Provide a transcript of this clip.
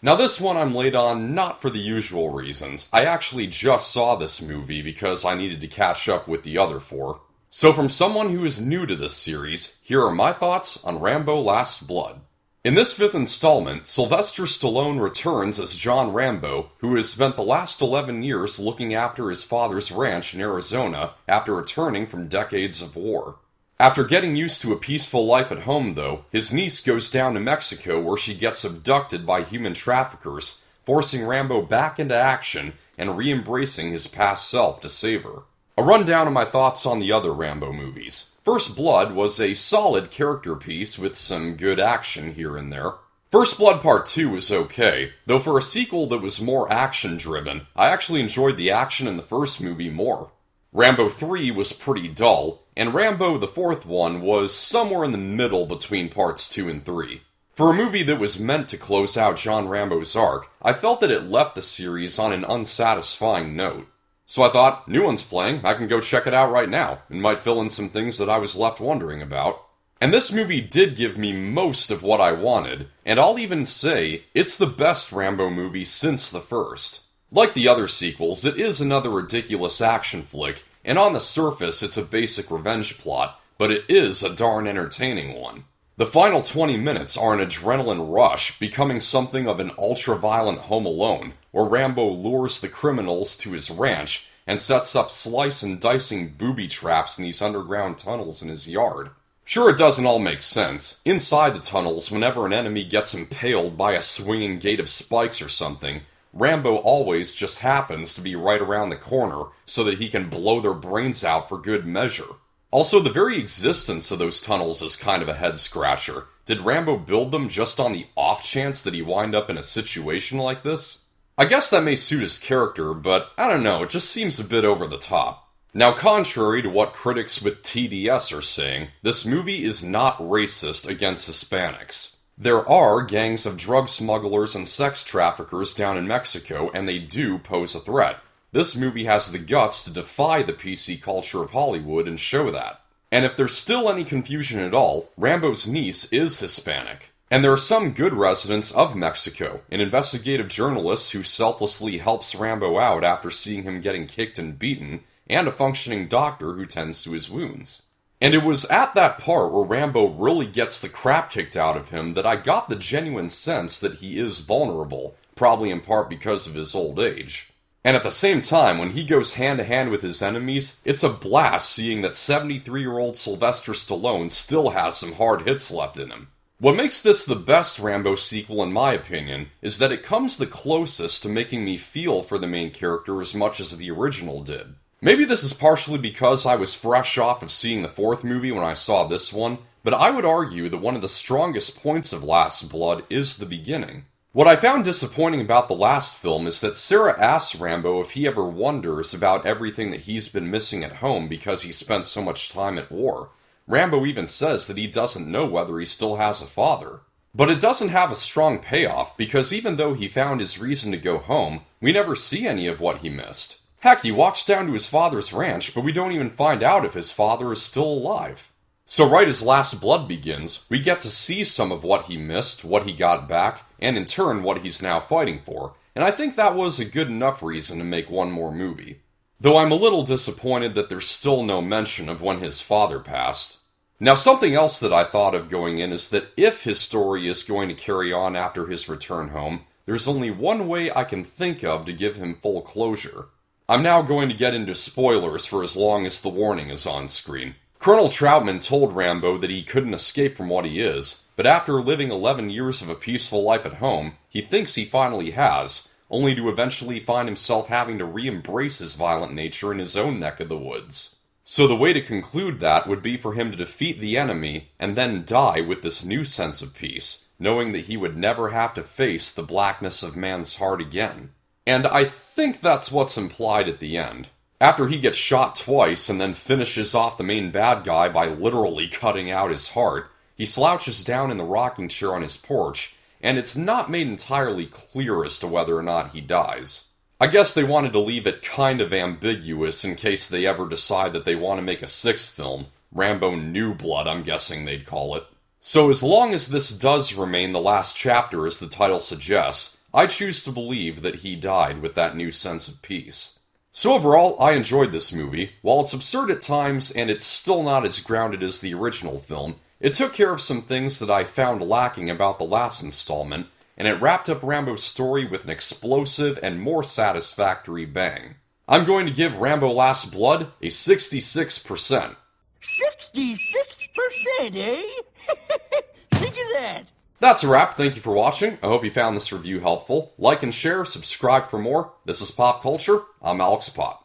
Now this one I'm late on not for the usual reasons. I actually just saw this movie because I needed to catch up with the other four. So from someone who is new to this series, here are my thoughts on Rambo Last Blood. In this fifth installment, Sylvester Stallone returns as John Rambo, who has spent the last 11 years looking after his father's ranch in Arizona after returning from decades of war. After getting used to a peaceful life at home, though, his niece goes down to Mexico where she gets abducted by human traffickers, forcing Rambo back into action and re-embracing his past self to save her. A rundown of my thoughts on the other Rambo movies. First Blood was a solid character piece with some good action here and there. First Blood Part 2 was okay, though for a sequel that was more action-driven, I actually enjoyed the action in the first movie more. Rambo 3 was pretty dull, and Rambo the fourth one was somewhere in the middle between parts 2 and 3. For a movie that was meant to close out John Rambo's arc, I felt that it left the series on an unsatisfying note. So I thought, new one's playing, I can go check it out right now, and might fill in some things that I was left wondering about. And this movie did give me most of what I wanted, and I'll even say, it's the best Rambo movie since the first. Like the other sequels, it is another ridiculous action flick, and on the surface it's a basic revenge plot, but it is a darn entertaining one. The final 20 minutes are an adrenaline rush, becoming something of an ultra-violent Home Alone, where Rambo lures the criminals to his ranch and sets up slice and dicing booby traps in these underground tunnels in his yard. Sure, it doesn't all make sense. Inside the tunnels, whenever an enemy gets impaled by a swinging gate of spikes or something, Rambo always just happens to be right around the corner so that he can blow their brains out for good measure. Also, the very existence of those tunnels is kind of a head-scratcher. Did Rambo build them just on the off chance that he wind up in a situation like this? I guess that may suit his character, but I don't know, it just seems a bit over the top. Now, contrary to what critics with TDS are saying, this movie is not racist against Hispanics. There are gangs of drug smugglers and sex traffickers down in Mexico, and they do pose a threat. This movie has the guts to defy the PC culture of Hollywood and show that. And if there's still any confusion at all, Rambo's niece is Hispanic. And there are some good residents of Mexico, an investigative journalist who selflessly helps Rambo out after seeing him getting kicked and beaten, and a functioning doctor who tends to his wounds. And it was at that part where Rambo really gets the crap kicked out of him that I got the genuine sense that he is vulnerable, probably in part because of his old age. And at the same time, when he goes hand-to-hand with his enemies, it's a blast seeing that 73-year-old Sylvester Stallone still has some hard hits left in him. What makes this the best Rambo sequel in my opinion is that it comes the closest to making me feel for the main character as much as the original did. Maybe this is partially because I was fresh off of seeing the fourth movie when I saw this one, but I would argue that one of the strongest points of Last Blood is the beginning. What I found disappointing about the last film is that Sarah asks Rambo if he ever wonders about everything that he's been missing at home because he spent so much time at war. Rambo even says that he doesn't know whether he still has a father. But it doesn't have a strong payoff because even though he found his reason to go home, we never see any of what he missed. Heck, he walks down to his father's ranch, but we don't even find out if his father is still alive. So right as Last Blood begins, we get to see some of what he missed, what he got back, and in turn what he's now fighting for, and I think that was a good enough reason to make one more movie. Though I'm a little disappointed that there's still no mention of when his father passed. Now something else that I thought of going in is that if his story is going to carry on after his return home, there's only one way I can think of to give him full closure. I'm now going to get into spoilers for as long as the warning is on screen. Colonel Troutman told Rambo that he couldn't escape from what he is, but after living 11 years of a peaceful life at home, he thinks he finally has, only to eventually find himself having to re-embrace his violent nature in his own neck of the woods. So the way to conclude that would be for him to defeat the enemy and then die with this new sense of peace, knowing that he would never have to face the blackness of man's heart again. And I think that's what's implied at the end. After he gets shot twice and then finishes off the main bad guy by literally cutting out his heart, he slouches down in the rocking chair on his porch, and it's not made entirely clear as to whether or not he dies. I guess they wanted to leave it kind of ambiguous in case they ever decide that they want to make a sixth film. Rambo New Blood, I'm guessing they'd call it. So as long as this does remain the last chapter as the title suggests, I choose to believe that he died with that new sense of peace. So overall, I enjoyed this movie. While it's absurd at times and it's still not as grounded as the original film, it took care of some things that I found lacking about the last installment, and it wrapped up Rambo's story with an explosive and more satisfactory bang. I'm going to give Rambo Last Blood a 66%. 66%, eh? Think of that! That's a wrap. Thank you for watching. I hope you found this review helpful. Like and share, subscribe for more. This is Pop Culture. I'm Alex Pop.